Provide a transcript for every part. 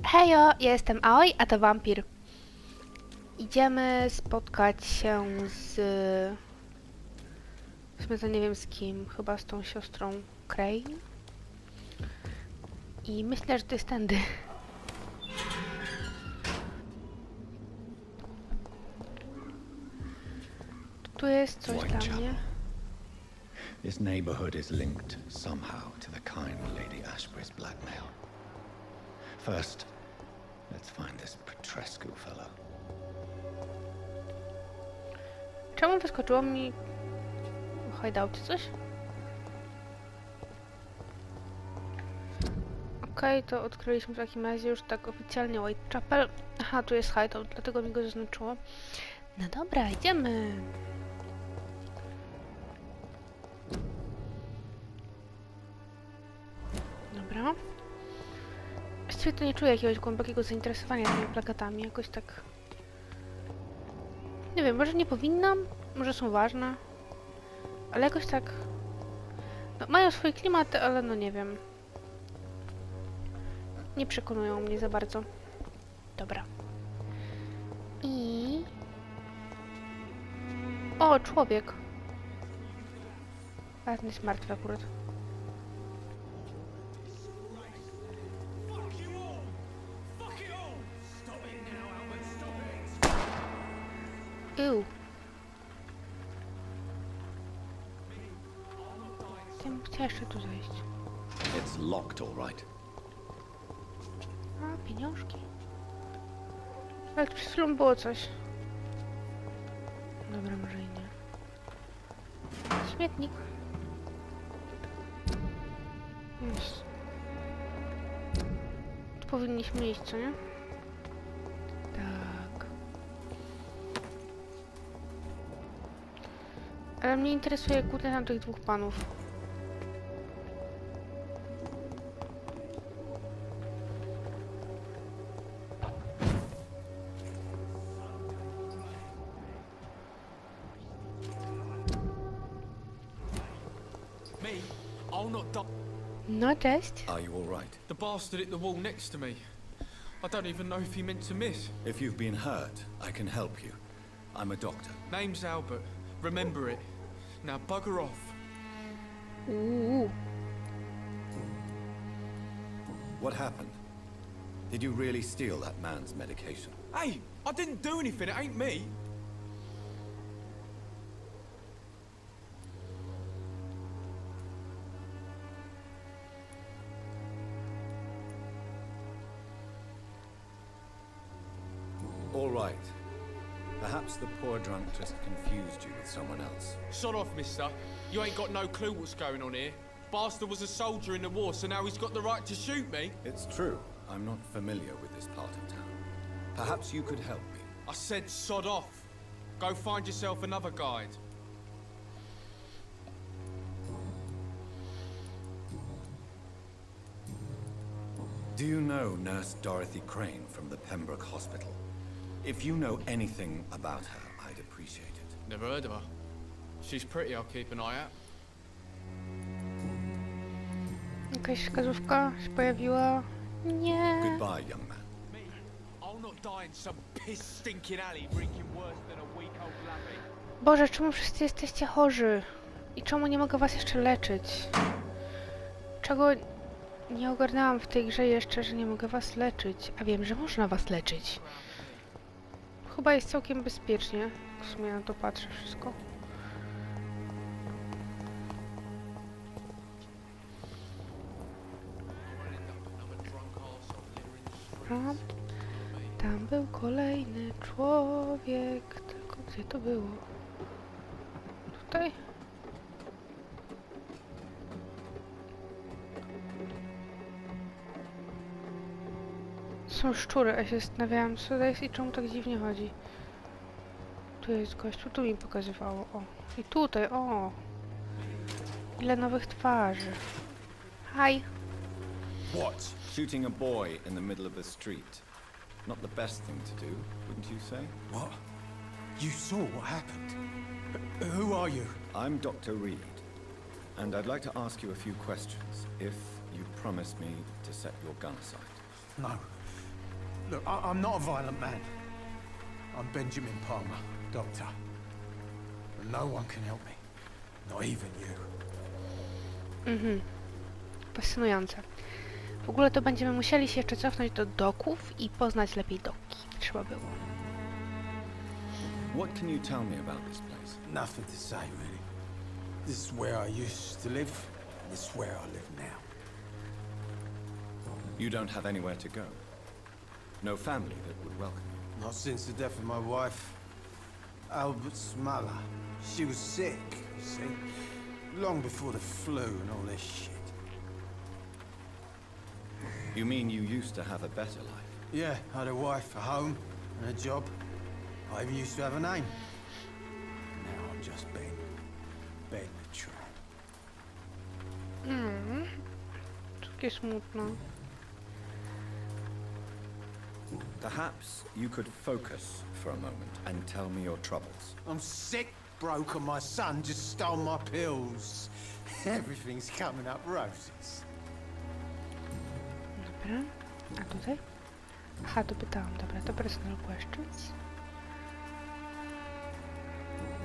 Hejo, ja jestem Aoi, a to Vampyr. Idziemy spotkać się z... W sumie to nie wiem z kim, chyba z tą siostrą Crane. I myślę, że to jest tędy. Tu jest coś dla mnie. This neighborhood is linked somehow to the kind Lady Ashbury's blackmail. First, let's find this Petrescu fellow. Czemu wyskoczyło mi hideouty coś? Okej, to odkryliśmy w takim razie już tak oficjalnie Whitechapel. Aha, tu jest hideout, dlatego mi go zaznaczyło. No dobra, idziemy. Dobra. Właściwie to nie czuję jakiegoś głębokiego zainteresowania tymi plakatami, jakoś tak... Nie wiem, może nie powinnam, może są ważne, ale jakoś tak... No, mają swoje klimaty, ale no nie wiem. Nie przekonują mnie za bardzo. Dobra. I... O, człowiek. A ten jest martwy akurat. Ew. Chciałem jeszcze tu zejść. It's locked, all right. A, pieniążki. Ale przed chwilą było coś. Dobra, może i nie. Śmietnik. Jest. Tu powinniśmy iść, co nie? Tak. Ale mnie interesuje głównie tam tych dwóch panów. No, cześć. Are you all right? The bastard hit the wall next to me. I don't even know if he meant to miss. If you've been hurt, I can help you. I'm a doctor. Name's Albert. Remember it. Now bugger off. Ooh. What happened? Did you really steal that man's medication? Hey, I didn't do anything. It ain't me. All right. Perhaps the poor drunk just confused you with someone else. Shut off, mister. You ain't got no clue what's going on here. Bastard was a soldier in the war, so now he's got the right to shoot me. It's true. I'm not familiar with this part of town. Perhaps you could help me. I said sod off. Go find yourself another guide. Do you know Nurse Dorothy Crane from the Pembroke Hospital? If you know anything about her, I'd appreciate it. Never heard of her. She's pretty, I'll keep an eye out. Jakaś wskazówka się pojawiła? Nie. Goodbye, young man. Me, I'll not die in some piss-stinking alley drinking worse than a weak old lavvy. Boże, czemu wszyscy jesteście chorzy? I czemu nie mogę was jeszcze leczyć? Czego nie ogarnęłam w tej grze jeszcze, że nie mogę was leczyć? A wiem, że można was leczyć. Chyba jest całkiem bezpiecznie. W sumie na to patrzę wszystko. A, tam był kolejny człowiek. Tylko gdzie to było? Tutaj? Są szczury, a się zastanawiałam, co to jest i czemu tak dziwnie chodzi. Tu jest gościu, tu mi pokazywało, o. I tutaj, o. Ile nowych twarzy. Hi. What? Shooting a boy in the middle of the street. Not the best thing to do, wouldn't you say? What? You saw what happened? Who are you? I'm Dr. Reed, and I'd like to ask you a few questions, if you promise me to set your gun aside. No. Look, I'm not a violent man. I'm Benjamin Palmer, doctor. And no one can help me. Not even you. Fascynujące. W ogóle to będziemy musieli się jeszcze cofnąć do Doków i poznać lepiej Doki. Trzeba było. What can you tell me about this place? Nothing to say, really. This is where I used to live. This is where I live now. You don't have anywhere to go? No family that would welcome you? Not since the death of my wife, Albert's mother. She was sick, you see. Long before the flu and all this shit. You mean you used to have a better life? Yeah, I had a wife, a home, and a job. I even used to have a name. Now I'm just Ben. Ben the Tramp. Takie smutno. Perhaps you could focus for a moment and tell me your troubles. I'm sick, broke, and my son just stole my pills. Everything's coming up roses. Dobra. A tutaj? Aha, to pytałam. Dobra, to personal questions.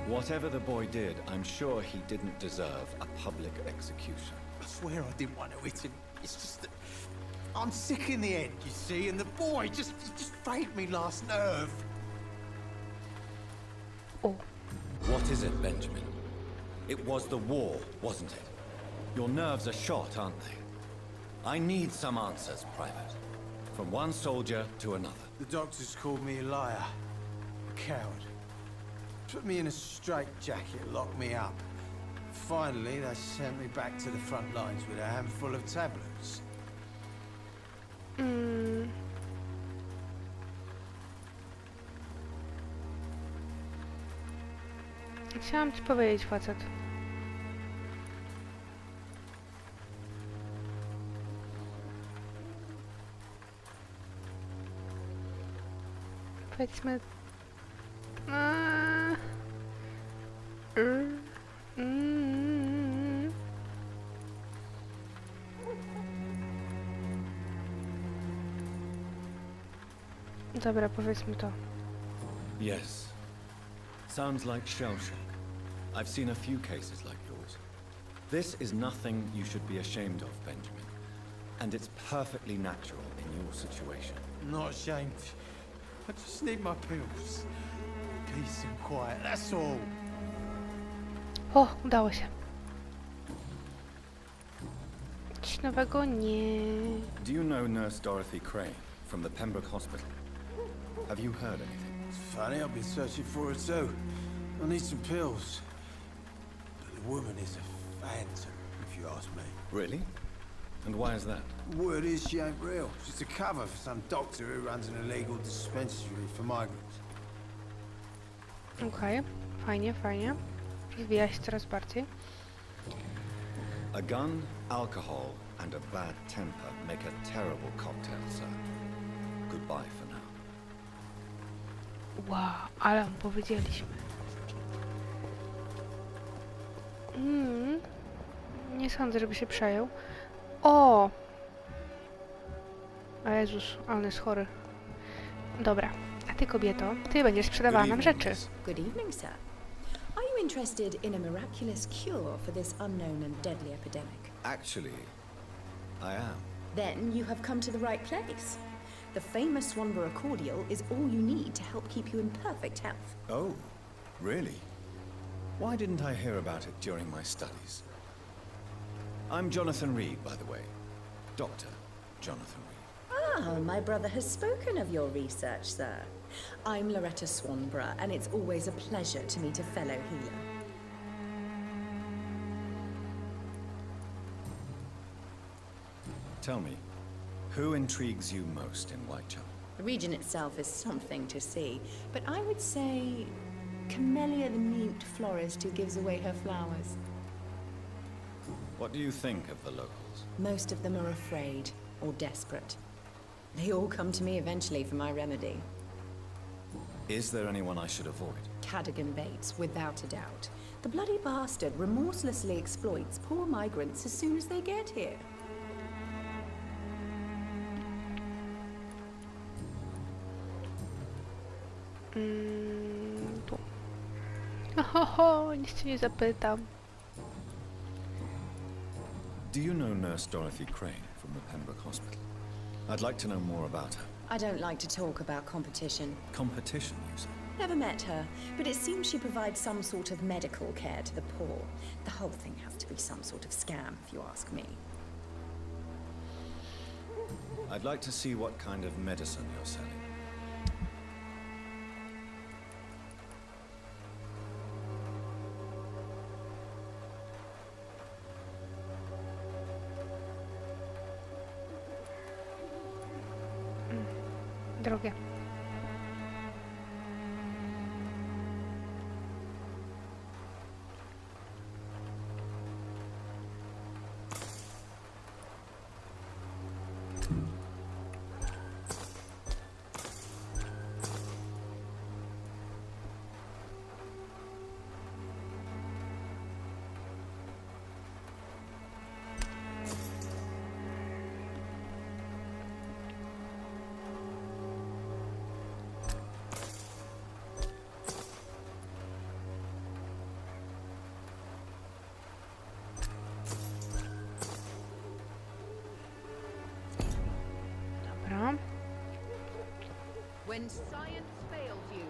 Whatever the boy did, I'm sure he didn't deserve a public execution. I swear I didn't want to hit him. It's just that I'm sick in the head, you see, and the boy just frayed me last nerve. O, What is it, Benjamin? It was the war, wasn't it? Your nerves are shot, aren't they? I need some answers, Private. From one soldier to another. The doctors called me a liar, a coward. Put me in a straitjacket, locked me up. Finally, they sent me back to the front lines with a handful of tablets. Chciałam ci powiedzieć, facet. Powiedzmy... Dobra, powiedzmy to. Yes. Sounds like shell shock. I've seen a few cases like yours. This is nothing you should be ashamed of, Benjamin. And it's perfectly natural in your situation. I'm not ashamed. I just need my pills. Peace and quiet, that's all. O, udało się. Coś nowego? Nie. Do you know Nurse Dorothy Crane from the Pembroke Hospital? Have you heard anything? It's funny, I've been searching for her too. I need some pills. But the woman is a phantom, if you ask me. Really? And why is that? Word is she ain't real. She's a cover for some doctor who runs an illegal dispensary for migrants. Okej, fajnie, fajnie. Rozwija się coraz bardziej. A gun, alcohol, and a bad temper make a terrible cocktail, sir. Goodbye for now. Wow, ale mu powiedzieliśmy. Nie sądzę, żeby się przejął. O! O Jezus, ale on jest chory. Dobra, a ty, kobieto, ty będziesz sprzedawała nam rzeczy. Good evening, sir. Are you interested in a miraculous cure for this unknown and deadly epidemic? Actually, I am. Then you have come to the right place. The famous Swanborough cordial is all you need to help keep you in perfect health. Oh, really? Why didn't I hear about it during my studies? I'm Jonathan Reed, by the way. Dr. Jonathan Reed. Ah, my brother has spoken of your research, sir. I'm Loretta Swanborough, and it's always a pleasure to meet a fellow healer. Tell me, who intrigues you most in Whitechapel? The region itself is something to see, but I would say Camellia the mute florist who gives away her flowers. What do you think of the locals? Most of them are afraid or desperate. They all come to me eventually for my remedy. Is there anyone I should avoid? Cadogan Bates, without a doubt. The bloody bastard remorselessly exploits poor migrants as soon as they get here. Tu. Ohoho, nic cię nie zapytam. Do you know Nurse Dorothy Crane from the Pembroke Hospital? I'd like to know more about her. I don't like to talk about competition. Competition, you say? Never met her, but it seems she provides some sort of medical care to the poor. The whole thing has to be some sort of scam, if you ask me. I'd like to see what kind of medicine you're selling. Drogie. Dobra. When science fails you,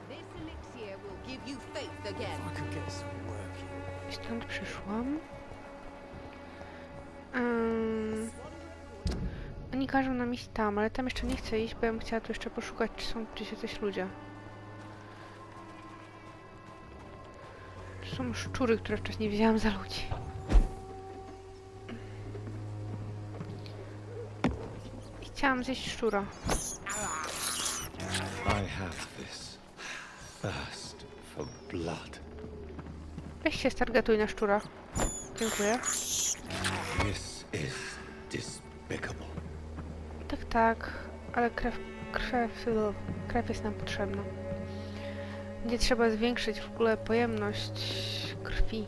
this elixir will give you faith again. I could get some work here. Stąd przyszłam. Oni każą nam iść tam, ale tam jeszcze nie chcę iść, bo ja bym chciała tu jeszcze poszukać, czy są gdzieś jacyś ludzie. Tu są szczury, które wcześniej wzięłam za ludzi. I chciałam zjeść szczura. I have this thirst for blood. Weź się stargatuj na szczura. Dziękuję. This is despicable. Tak, tak, ale krew jest nam potrzebna. Będzie trzeba zwiększyć w ogóle pojemność krwi.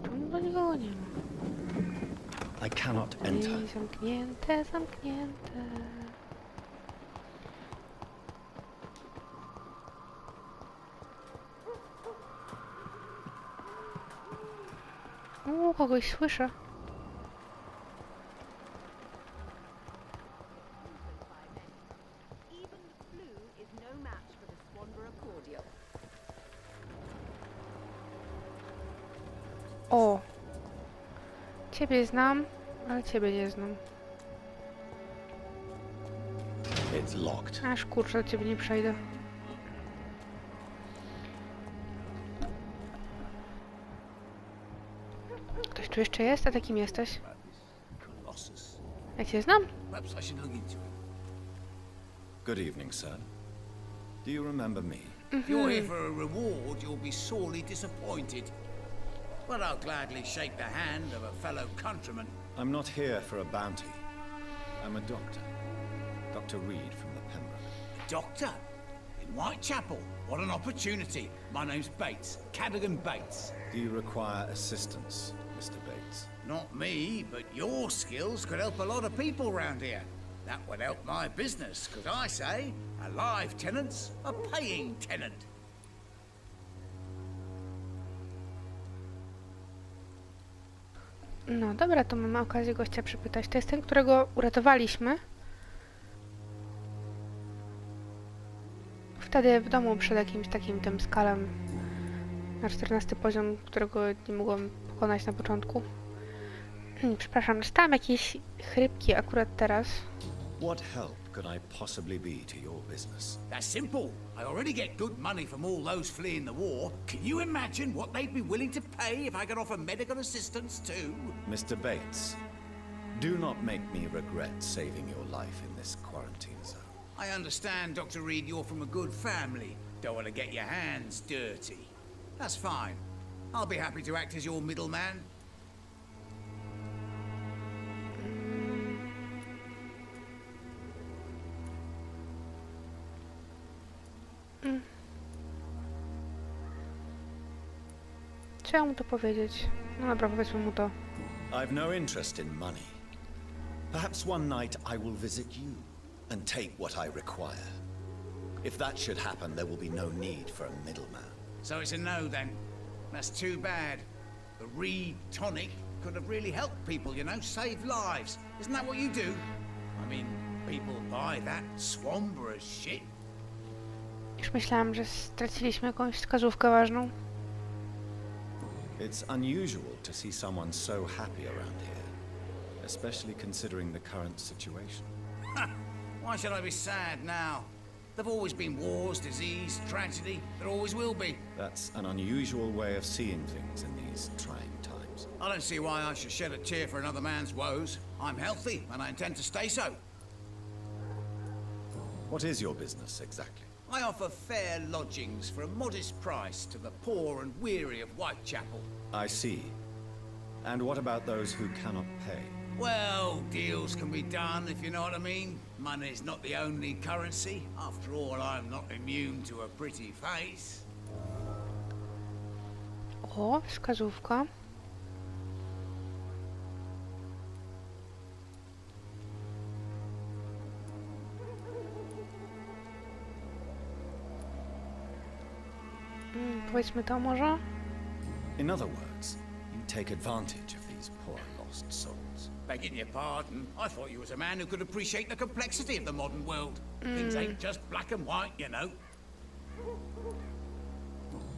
Czemu do nikogo nie ma? I cannot enter. Ej, zamknięte, zamknięte. Kogoś słyszę. Even the flu is no match for the Swanborough cordial. O! Ciebie znam, ale ciebie nie znam. It's locked. Aż kurczę, do ciebie nie przejdę. Ktoś tu jeszcze jest? A takim jesteś? Ja cię znam? Good evening, sir. Do you remember me? If you're here for a reward, you'll be sorely disappointed. But I'll gladly shake the hand of a fellow countryman. I'm not here for a bounty. I'm a doctor. Dr. Reed from the Pembroke. Doctor? In Whitechapel? What an opportunity. My name's Bates, Cadogan Bates. Do you require assistance, Mr. Bates? Not me, but your skills could help a lot of people round here. That would help my business, because I say, a live tenant's a paying tenant. No dobra, to mamy okazję gościa przypytać. To jest ten, którego uratowaliśmy. Wtedy w domu przed jakimś takim tym skalem na 14 poziom, którego nie mogłam pokonać na początku. Przepraszam, dostałam jakieś chrypki akurat teraz. What help could I possibly be to your business? That's simple. I already get good money from all those fleeing the war. Can you imagine what they'd be willing to pay if I could offer medical assistance too? Mr. Bates, do not make me regret saving your life in this quarantine zone. I understand, Dr. Reed, you're from a good family. Don't want to get your hands dirty. That's fine. I'll be happy to act as your middleman. Co ja mu to powiedzieć? No dobra, powiedzmy mu to. I've no interest in money. Perhaps one night I will visit you and take what I require. If that should happen, there will be no need for a middleman. So it's a no then. That's too bad. The Reed tonic could have really helped people, you know, saved lives. Isn't that what you do? I mean, people buy that Swamborous shit. Już myślałam, że straciliśmy jakąś wskazówkę ważną. It's unusual to see someone so happy around here, especially considering the current situation. Why should I be sad now? There've always been wars, disease, tragedy. There always will be. That's an unusual way of seeing things in these trying times. I don't see why I should shed a tear for another man's woes. I'm healthy, and I intend to stay so. What is your business exactly? I offer fair lodgings for a modest price to the poor and weary of Whitechapel. I see. And what about those who cannot pay? Well, deals can be done, if you know what I mean. Money's not the only currency. After all, I'm not immune to a pretty face. O, wskazówka. Powiedzmy to może? In other words, you take advantage of these poor lost souls. Begging your pardon, I thought you was a man who could appreciate the complexity of the modern world. Things ain't just black and white, you know.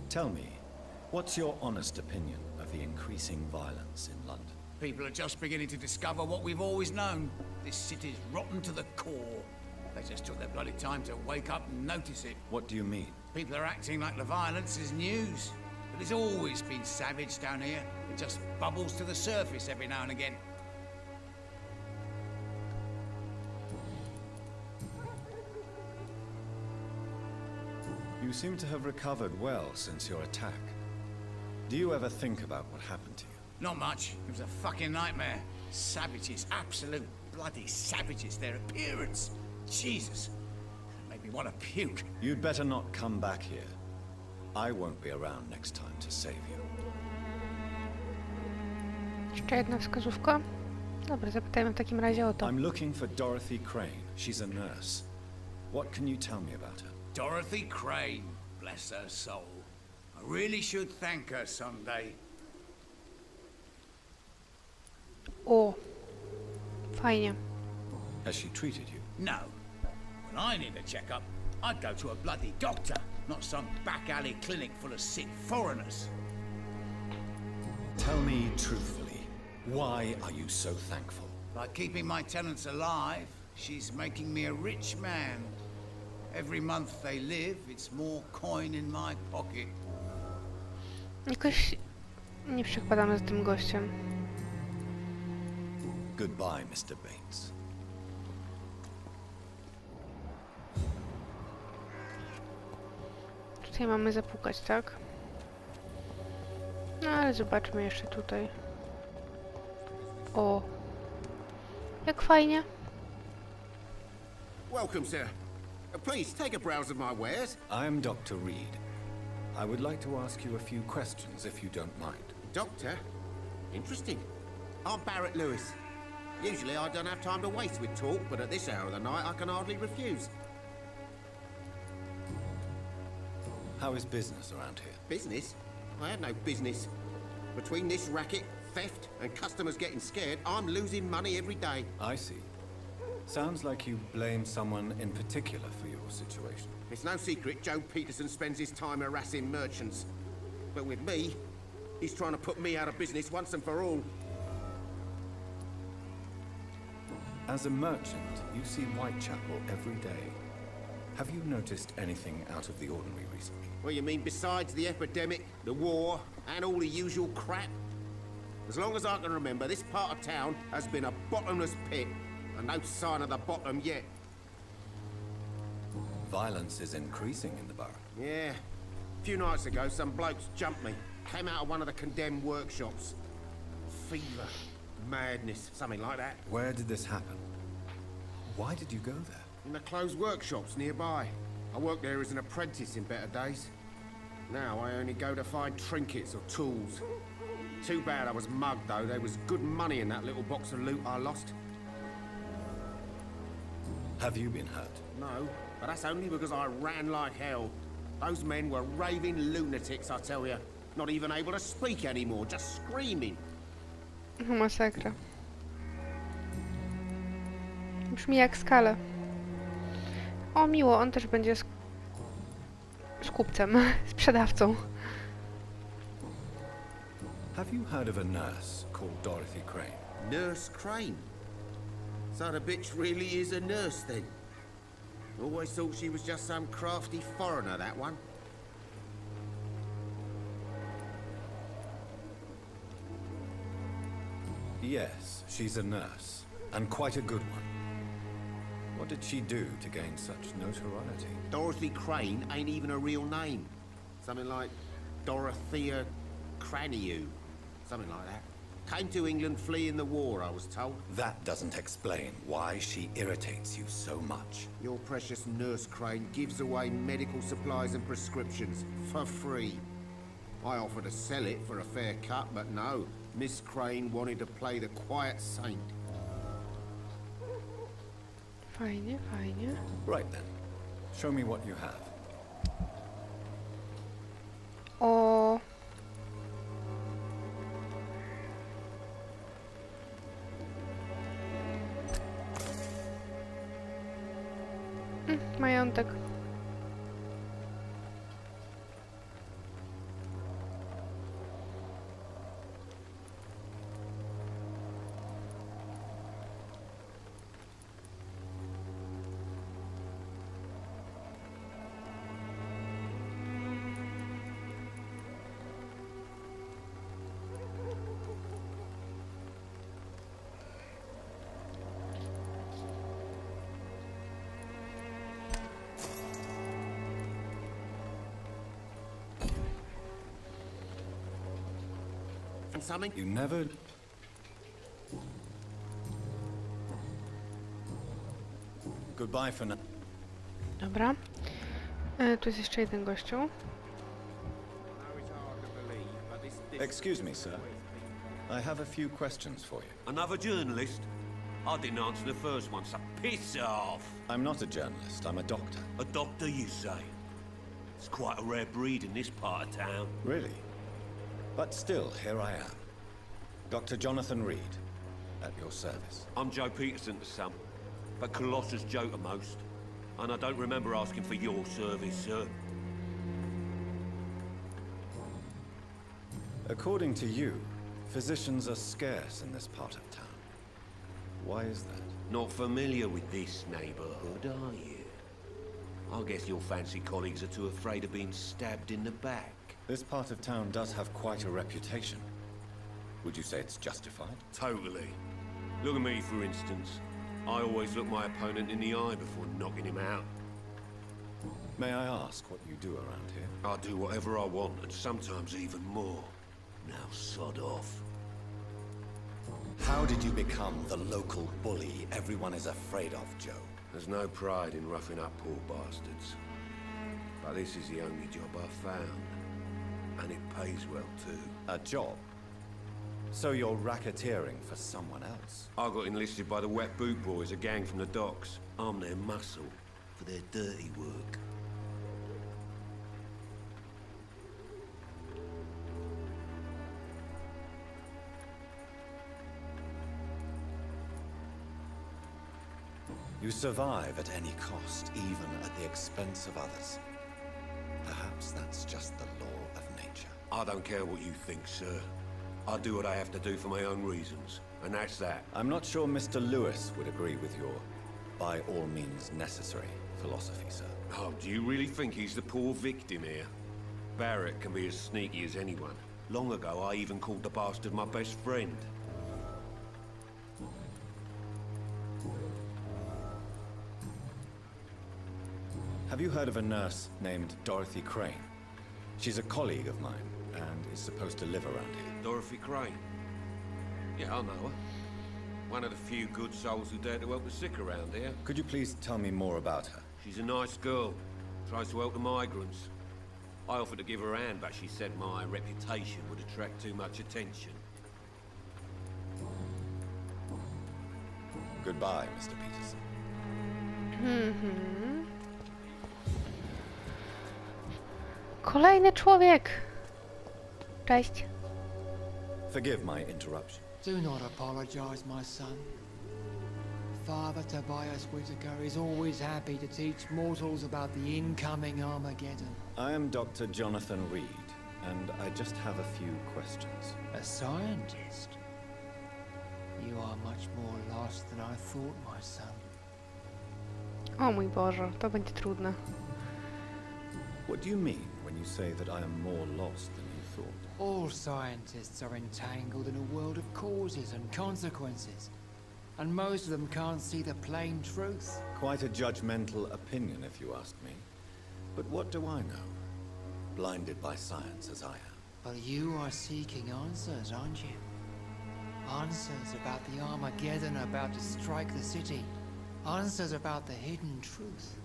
Tell me, what's your honest opinion of the increasing violence in London? People are just beginning to discover what we've always known. This city's rotten to the core. They just took their bloody time to wake up and notice it. What do you mean? People are acting like the violence is news. But it's always been savage down here. It just bubbles to the surface every now and again. You seem to have recovered well since your attack. Do you ever think about what happened to you? Not much. It was a fucking nightmare. Savages, absolute bloody savages. Their appearance. Jesus. It made me want to puke. You'd better not come back here. I won't be around next time to save you. Jeszcze jedna wskazówka. Dobra, zapytajmy w takim razie o to. I'm looking for Dorothy Crane. She's a nurse. What can you tell me about her? Dorothy Crane. Bless her soul. I really should thank her someday. O, fajnie. Has she treated you? No. When I need a checkup, I'd go to a bloody doctor, not some back alley clinic full of sick foreigners. Tell me truthfully, why are you so thankful? By keeping my tenants alive, she's making me a rich man. Every month they live, it's more coin in my pocket. Jakoś nie przekładamy z tym gościem. Goodbye, Mr. Bates. Tutaj mamy zapukać, tak? No ale zobaczmy jeszcze tutaj. O! Jak fajnie! Welcome, sir. Please, take a browse of my wares. I am Dr. Reed. I would like to ask you a few questions, if you don't mind. Doctor? Interesting. I'm Barrett Lewis. Usually I don't have time to waste with talk, but at this hour of the night I can hardly refuse. How is business around here? Business? I have no business. Between this racket, theft, and customers getting scared, I'm losing money every day. I see. Sounds like you blame someone in particular for your situation. It's no secret Joe Peterson spends his time harassing merchants. But with me, he's trying to put me out of business once and for all. As a merchant, you see Whitechapel every day. Have you noticed anything out of the ordinary recently? Well, you mean besides the epidemic, the war, and all the usual crap? As long as I can remember, this part of town has been a bottomless pit, and no sign of the bottom yet. Violence is increasing in the borough. Yeah. A few nights ago, some blokes jumped me. Came out of one of the condemned workshops. Fever, madness, something like that. Where did this happen? Why did you go there? In the closed workshops nearby. I worked there as an apprentice in better days. Now I only go to find trinkets or tools. Too bad I was mugged, though. There was good money in that little box of loot I lost. Have you been hurt? No, but that's only because I ran like hell. Those men were raving lunatics, I tell you. Not even able to speak anymore, just screaming. Masakra. Brzmi jak Skale. O, miło, on też będzie z kupcem, sprzedawcą. Have you heard of a nurse called Dorothy Crane? Nurse Crane? So the bitch really is a nurse then? Always thought she was just some crafty foreigner, that one. Yes, she's a nurse, and quite a good one. What did she do to gain such notoriety? Dorothy Crane ain't even a real name. Something like Dorothea Craniu. Something like that. Came to England fleeing the war, I was told. That doesn't explain why she irritates you so much. Your precious Nurse Crane gives away medical supplies and prescriptions for free. I offered to sell it for a fair cut, but no. Miss Crane wanted to play the quiet saint. Fajnie, fajnie. Right then. Show me what you have. O. Majątek. Something? You never... Goodbye for now. Dobra. Tu jest jeszcze jeden gościu. Excuse me, sir. I have a few questions for you. Another journalist? I didn't answer the first one, so piss off! I'm not a journalist, I'm a doctor. A doctor, you say? It's quite a rare breed in this part of town. Really? But still, here I am. Dr. Jonathan Reed, at your service. I'm Joe Peterson to some, but Colossus Joe to most. And I don't remember asking for your service, sir. According to you, physicians are scarce in this part of town. Why is that? Not familiar with this neighborhood, are you? I guess your fancy colleagues are too afraid of being stabbed in the back. This part of town does have quite a reputation. Would you say it's justified? Totally. Look at me, for instance. I always look my opponent in the eye before knocking him out. May I ask what you do around here? I do whatever I want, and sometimes even more. Now sod off. How did you become the local bully everyone is afraid of, Joe? There's no pride in roughing up poor bastards. But this is the only job I've found. And it pays well, too. A job? So you're racketeering for someone else? I got enlisted by the Wet Boot Boys, a gang from the docks. I'm their muscle for their dirty work. You survive at any cost, even at the expense of others. Perhaps that's just the law of nature. I don't care what you think, sir. I do what I have to do for my own reasons, and that's that. I'm not sure Mr. Lewis would agree with your by all means necessary philosophy, sir. Oh, do you really think he's the poor victim here? Barrett can be as sneaky as anyone. Long ago, I even called the bastard my best friend. Have you heard of a nurse named Dorothy Crane? She's a colleague of mine, and is supposed to live around here. Dorothy Crane? Yeah, I know her. One of the few good souls who dare to help the sick around here. Could you please tell me more about her? She's a nice girl. Tries to help the migrants. I offered to give her a hand, but she said my reputation would attract too much attention. Goodbye, Mr. Peterson. Mhm. Kolejny człowiek! Cześć. Forgive my interruption. Do not apologize, my son. Father Tobias Whitaker is always happy to teach mortals about the incoming Armageddon. I am Dr. Jonathan Reed, and I just have a few questions. A scientist? You are much more lost than I thought, my son. O mój Boże, to będzie trudne. What do you mean when you say that I am more lost than you thought? All scientists are entangled in a world of causes and consequences, and most of them can't see the plain truth. Quite a judgmental opinion, if you ask me. But what do I know? Blinded by science as I am. But you are seeking answers, aren't you? Answers about the Armageddon about to strike the city. Answers about the hidden truth.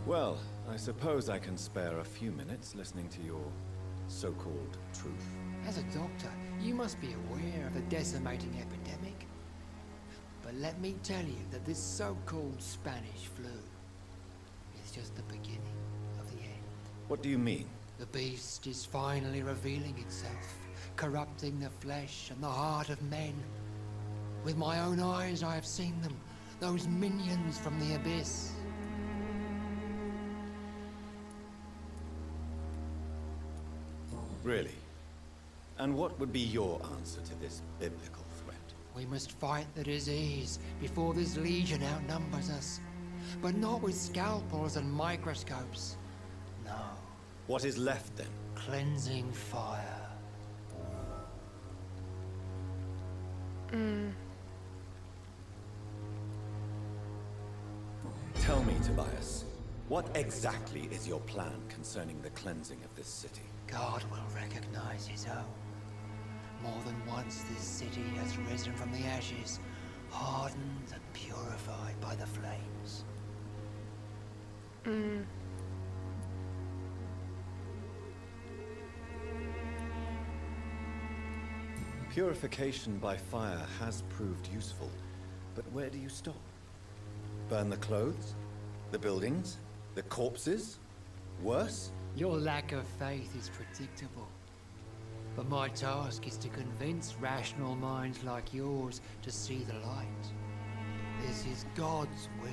Well, I suppose I can spare a few minutes listening to your so-called truth. As a doctor, you must be aware of the decimating epidemic. But let me tell you that this so-called Spanish flu is just the beginning of the end. What do you mean? The beast is finally revealing itself, corrupting the flesh and the heart of men. With my own eyes I have seen them, those minions from the abyss. Really? And what would be your answer to this biblical threat? We must fight the disease before this legion outnumbers us. But not with scalpels and microscopes. No. What is left then? Cleansing fire. Tell me, Tobias, what exactly is your plan concerning the cleansing of this city? God will recognize his own. More than once this city has risen from the ashes, hardened and purified by the flames. Purification by fire has proved useful, but where do you stop? Burn the clothes? The buildings? The corpses? Worse? Your lack of faith is predictable. But my task is to convince rational minds like yours to see the light. This is God's will.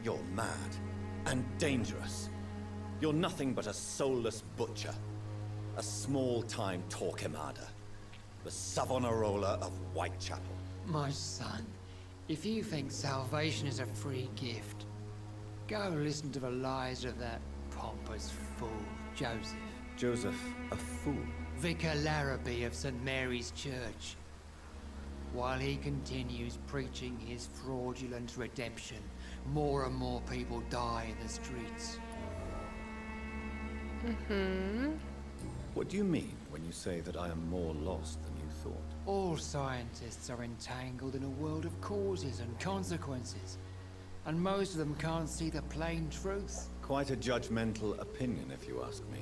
You're mad and dangerous. You're nothing but a soulless butcher. A small-time Torquemada. The Savonarola of Whitechapel. My son, if you think salvation is a free gift, go listen to the lies of that pompous fool, Joseph. Joseph, a fool? Vicar Larrabee of St. Mary's Church. While he continues preaching his fraudulent redemption, more and more people die in the streets. What do you mean when you say that I am more lost than you thought? All scientists are entangled in a world of causes and consequences, and most of them can't see the plain truth. Quite a judgmental opinion, if you ask me.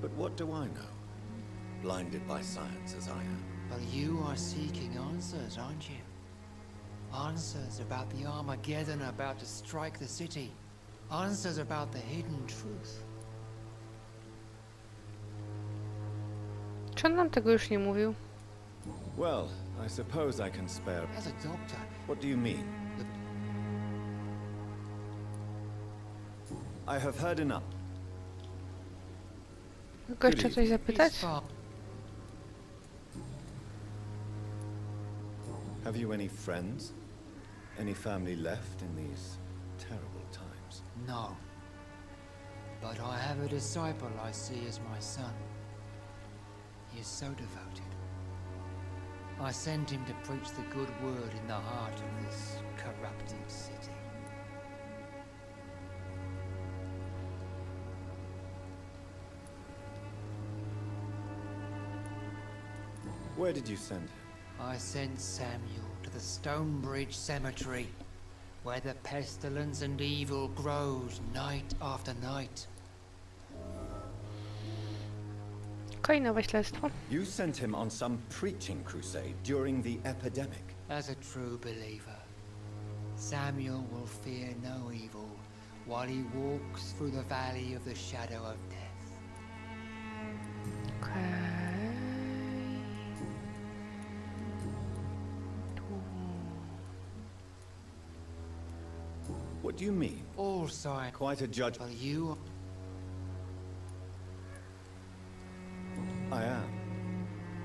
But what do I know? Blinded by science as I am. But you are seeking answers, aren't you? Answers about the Armageddon about to strike the city. Answers about the hidden truth. Czy on nam tego już nie mówił? Well, I suppose I can spare... As a doctor... What do you mean? I have heard enough. Mogę jeszcze coś zapytać? Have you any friends? Any family left in these terrible times? No. But I have a disciple I see as my son. He is so devoted. I sent him to preach the good word in the heart of this corrupted city. Where did you send him? I sent Samuel to the Stonebridge Cemetery, where the pestilence and evil grows night after night. Okej, nowe śledztwo. You sent him on some preaching crusade during the epidemic. As a true believer, Samuel will fear no evil while he walks through the valley of the shadow of death. Okej. What do you mean? All signs Quite a judge. for you. I am.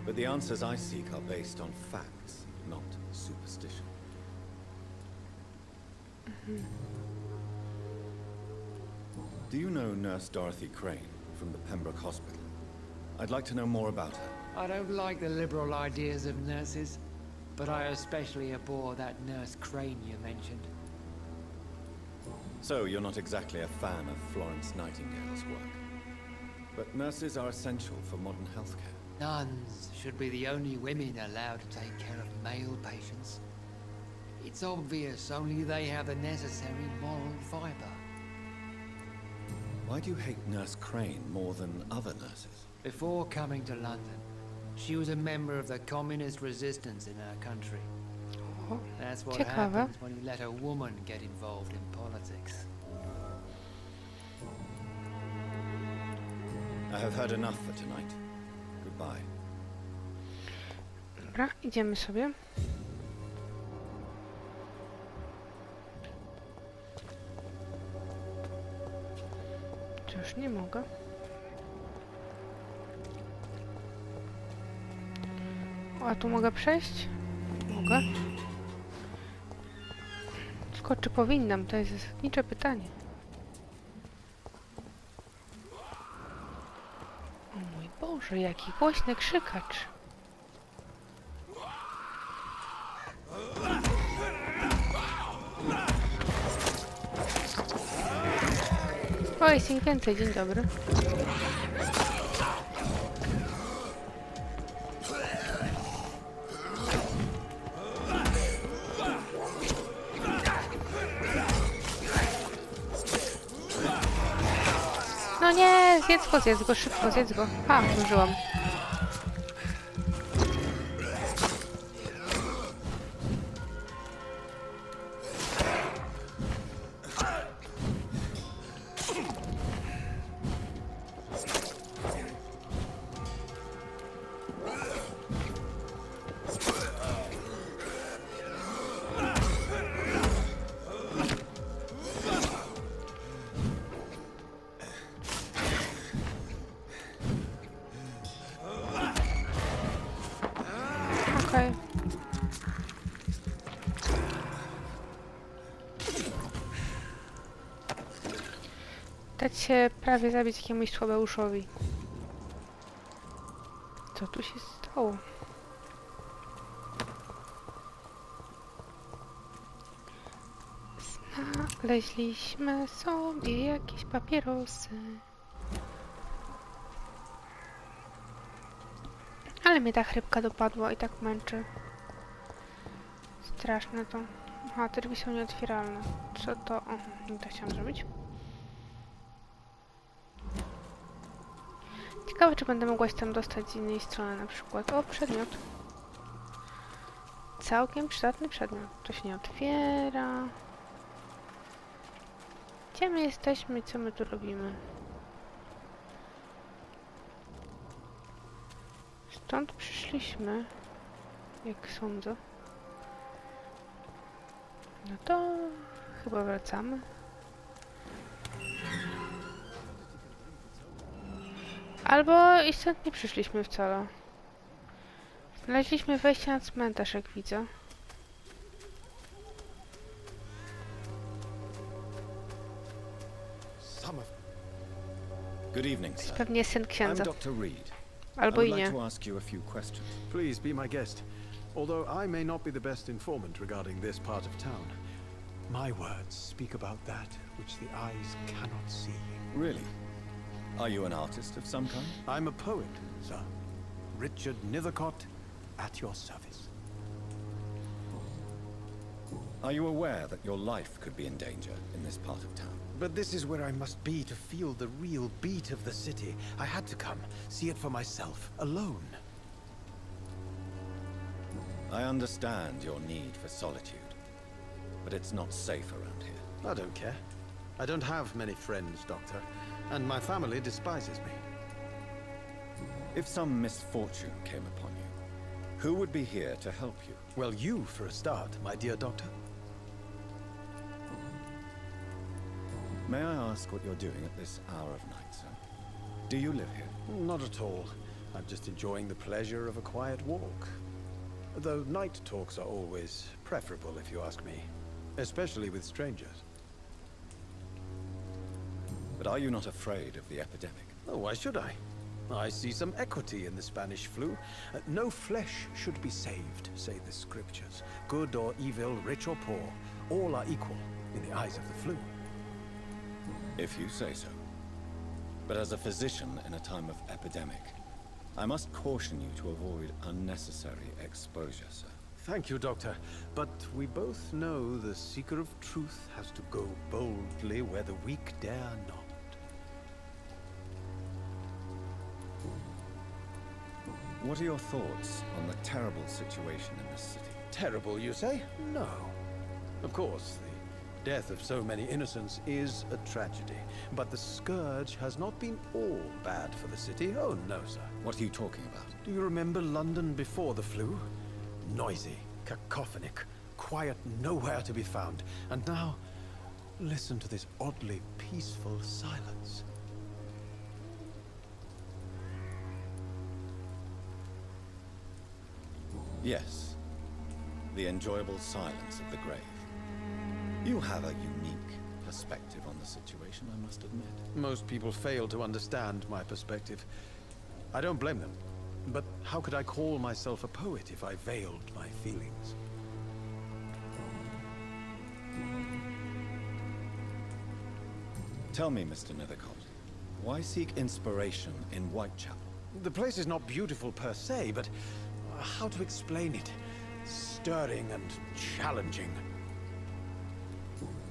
But the answers I seek are based on facts, not superstition. Do you know Nurse Dorothy Crane from the Pembroke Hospital? I'd like to know more about her. I don't like the liberal ideas of nurses, but I especially abhor that Nurse Crane you mentioned. So, you're not exactly a fan of Florence Nightingale's work. But nurses are essential for modern healthcare. Nuns should be the only women allowed to take care of male patients. It's obvious only they have the necessary moral fibre. Why do you hate Nurse Crane more than other nurses? Before coming to London, she was a member of the communist resistance in her country. O, That's what ciekawe. happens when you let a woman get involved in politics. I have heard enough for tonight. Goodbye. Dobra, idziemy sobie. Czy już nie mogę? O, a tu mogę przejść? Mogę. Tylko czy powinnam? To jest zasadnicze pytanie. O mój Boże, jaki głośny krzykacz. O, jest ich więcej, dzień dobry. No nie, zjedz go, szybko, zjedz go. A, zdążyłam. Okej. Dać się prawie zabić jakiemuś słabeuszowi. Co tu się stało? Znaleźliśmy sobie jakieś papierosy. Ale mnie ta chrypka dopadła i tak męczy. Straszne to. Aha, te drzwi są nieotwieralne. Co to? O, nie to chciałam zrobić. Ciekawe, czy będę mogła się tam dostać z innej strony na przykład. O, przedmiot. Całkiem przydatny przedmiot. To się nie otwiera. Gdzie my jesteśmy? Co my tu robimy? Stąd przyszliśmy, jak sądzę. No to chyba wracamy. Albo i stąd nie przyszliśmy wcale. Znaleźliśmy wejście na cmentarz, jak widzę. Good evening, sir. Pewnie syn I'm księdza. Dr. Reed. Albo I i would like nie. to ask you a few questions. Please be my guest. Although I may not be the best informant regarding this part of town, my words speak about that which the eyes cannot see. Really? Are you an artist of some kind? I'm a poet, sir. Richard Nethercott, at your service. Are you aware that your life could be in danger in this part of town? But this is where I must be to feel the real beat of the city. I had to come, see it for myself, alone. I understand your need for solitude, but it's not safe around here. I don't care. I don't have many friends, Doctor, and my family despises me. If some misfortune came upon you, who would be here to help you? Well, you for a start, my dear Doctor. May I ask what you're doing at this hour of night, sir? Do you live here? Not at all. I'm just enjoying the pleasure of a quiet walk. Though night talks are always preferable, if you ask me. Especially with strangers. But are you not afraid of the epidemic? Oh, why should I? I see some equity in the Spanish flu. No flesh should be saved, say the scriptures. Good or evil, rich or poor, all are equal in the eyes of the flu. If you say so. But as a physician in a time of epidemic, I must caution you to avoid unnecessary exposure, sir. Thank you, Doctor. But we both know the seeker of truth has to go boldly where the weak dare not. What are your thoughts on the terrible situation in this city? Terrible, you say? No. Of course, the death of so many innocents is a tragedy. But the scourge has not been all bad for the city. Oh, no, sir. What are you talking about? Do you remember London before the flu? Noisy, cacophonic, quiet nowhere to be found. And now, listen to this oddly peaceful silence. Yes. The enjoyable silence of the grave. You have a unique perspective on the situation, I must admit. Most people fail to understand my perspective. I don't blame them. But how could I call myself a poet if I veiled my feelings? Tell me, Mr. Nethercott, why seek inspiration in Whitechapel? The place is not beautiful per se, but how to explain it? Stirring and challenging.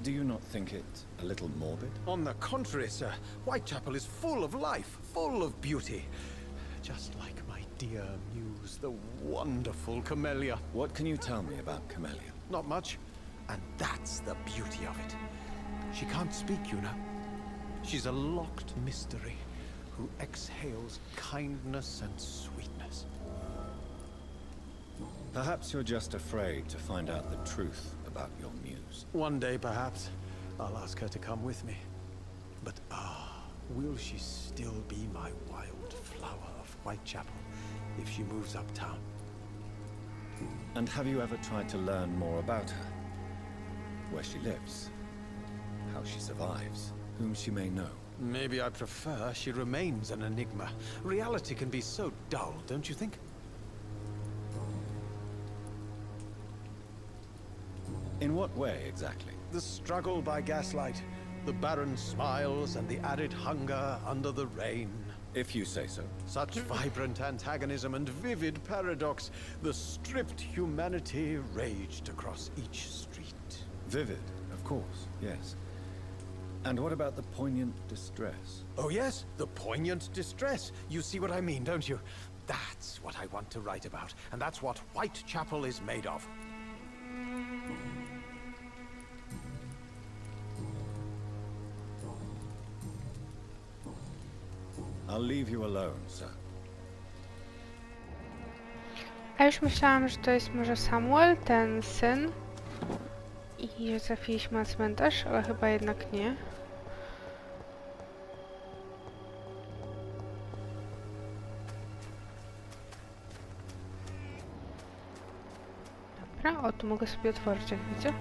Do you not think it a little morbid? On the contrary, sir. Whitechapel is full of life, full of beauty. Just like my dear muse, the wonderful Camellia. What can you tell me about Camellia? Not much. And that's the beauty of it. She can't speak, you know. She's a locked mystery who exhales kindness and sweetness. Perhaps you're just afraid to find out the truth about your muse. One day, perhaps, I'll ask her to come with me. But will she still be my wild flower of Whitechapel if she moves uptown? And have you ever tried to learn more about her? Where she lives? How she survives? Whom she may know? Maybe I prefer she remains an enigma. Reality can be so dull, don't you think? In what way, exactly? The struggle by gaslight, the barren smiles and the added hunger under the rain. If you say so. Such vibrant antagonism and vivid paradox. The stripped humanity raged across each street. Vivid, of course, yes. And what about the poignant distress? Oh yes, the poignant distress. You see what I mean, don't you? That's what I want to write about, and that's what Whitechapel is made of. I'll leave you alone, sir. A już myślałam, że to jest może Samuel, ten syn. I że trafiliśmy na cmentarz, ale chyba jednak nie. Dobra, o tu mogę sobie otworzyć, jak widzę.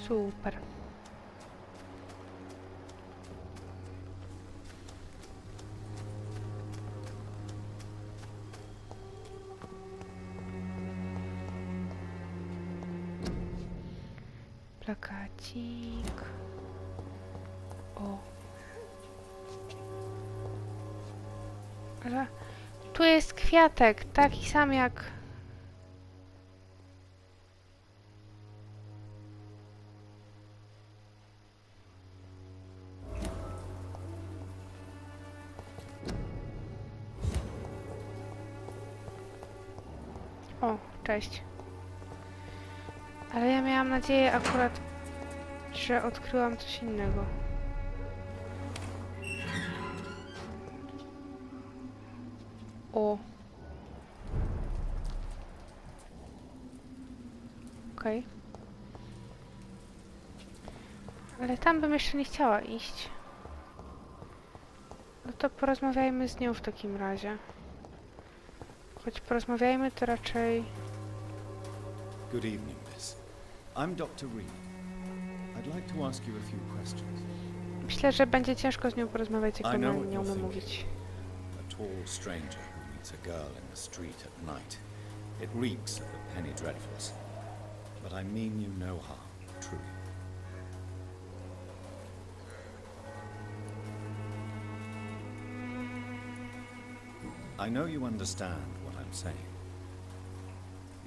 Super. Plakacik. O. Ale tu jest kwiatek, taki sam jak... O, cześć. Ale ja miałam nadzieję akurat, że odkryłam coś innego. O. Okej. Ale tam bym jeszcze nie chciała iść. No to porozmawiajmy z nią w takim razie. Choć porozmawiajmy to raczej... Good evening, Miss. I'm Dr. Reed. I'd like to ask you a few questions. Myślę, że będzie ciężko z nią porozmawiać, jak I know ona what nie you're umie thinking. mówić. A tall stranger who meets a girl in the street at night. It reeks of the penny dreadfuls. But I mean you no harm, truly. I know you understand what I'm saying.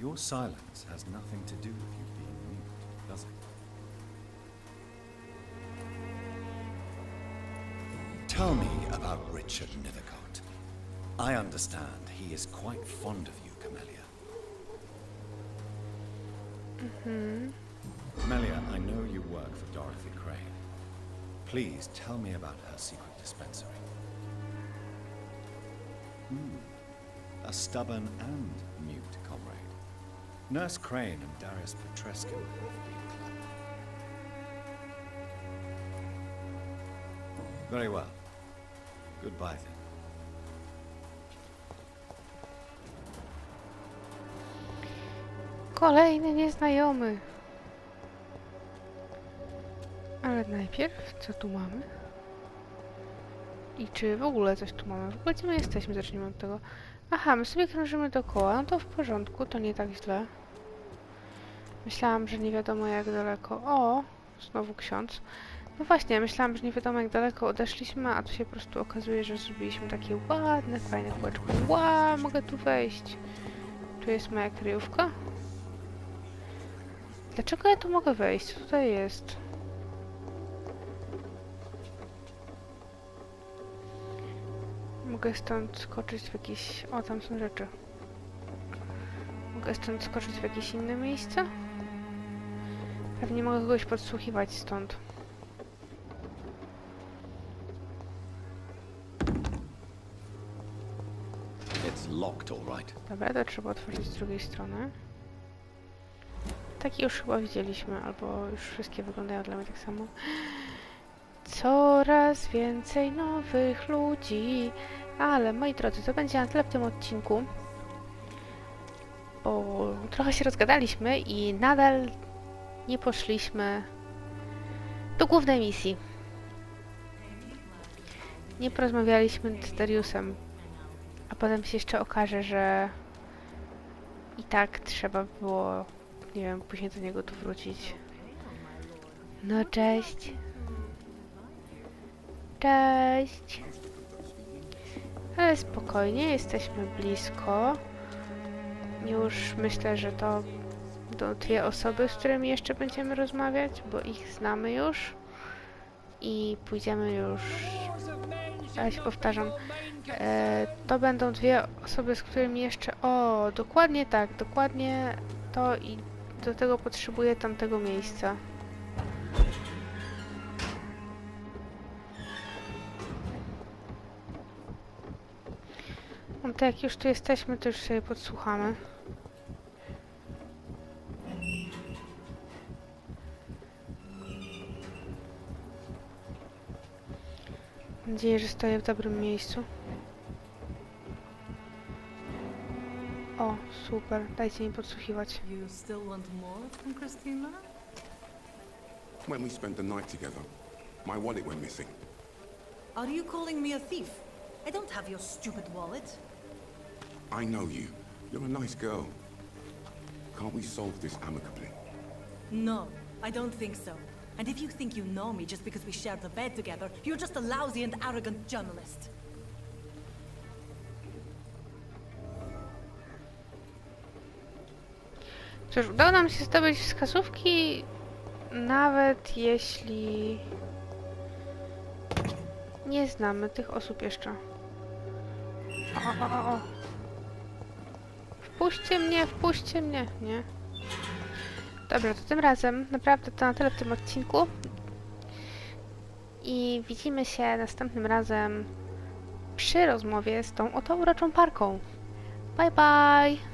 Your silence has nothing to do with you being mute, does it? Tell me about Richard Nethercott. I understand he is quite fond of you, Camellia. Camellia, I know you work for Dorothy Crane. Please tell me about her secret dispensary. A stubborn and mute comrade. Nurse Crane and Darius Petrescu have been clever. Very well. Goodbye then. Kolejny nieznajomy. Ale najpierw, co tu mamy? I czy w ogóle coś tu mamy? W ogóle gdzie my jesteśmy? Zacznijmy od tego. Aha, my sobie krążymy dookoła. No to w porządku, to nie tak źle. Myślałam, że nie wiadomo jak daleko. O, znowu ksiądz. No właśnie, myślałam, że nie wiadomo jak daleko odeszliśmy, a tu się po prostu okazuje, że zrobiliśmy takie ładne, fajne kółeczko. Ła, mogę tu wejść. Tu jest moja kryjówka. Dlaczego ja tu mogę wejść? Co tutaj jest? Mogę stąd skoczyć w jakieś... O, tam są rzeczy. Mogę stąd skoczyć w jakieś inne miejsce? Pewnie mogę kogoś podsłuchiwać stąd. It's locked, all right. Dobra, to trzeba otworzyć z drugiej strony. Takie już chyba widzieliśmy, albo już wszystkie wyglądają dla mnie tak samo. Coraz więcej nowych ludzi. Ale moi drodzy, to będzie na tyle w tym odcinku. Bo trochę się rozgadaliśmy i nadal nie poszliśmy do głównej misji. Nie porozmawialiśmy z Dariusem. A potem się jeszcze okaże, że i tak trzeba było, nie wiem, później do niego tu wrócić. No cześć. Cześć. Ale spokojnie, jesteśmy blisko. Już myślę, że to dwie osoby, z którymi jeszcze będziemy rozmawiać, bo ich znamy już. I pójdziemy już... Ja się powtarzam. To będą dwie osoby, z którymi jeszcze... O, dokładnie tak, dokładnie to i do tego potrzebuję tamtego miejsca. No to jak już tu jesteśmy, to już sobie podsłuchamy. Mam nadzieję, że stoję w dobrym miejscu. O, super. Dajcie mi podsłuchiwać. You still want more from Christina? When we spent the night together, my wallet went missing. Are you calling me a thief? I don't have your stupid wallet. I know you. You're a nice girl. Can't we solve this amicably? No, I don't think so. And if you think you know me just because we shared the bed together, you're just a lousy and arrogant journalist. Cóż, udało nam się zdobyć wskazówki, nawet jeśli nie znamy tych osób jeszcze. O. W wpuśćcie mnie, nie? Dobra, to tym razem naprawdę to na tyle w tym odcinku. I widzimy się następnym razem przy rozmowie z tą oto uroczą parką. Bye bye!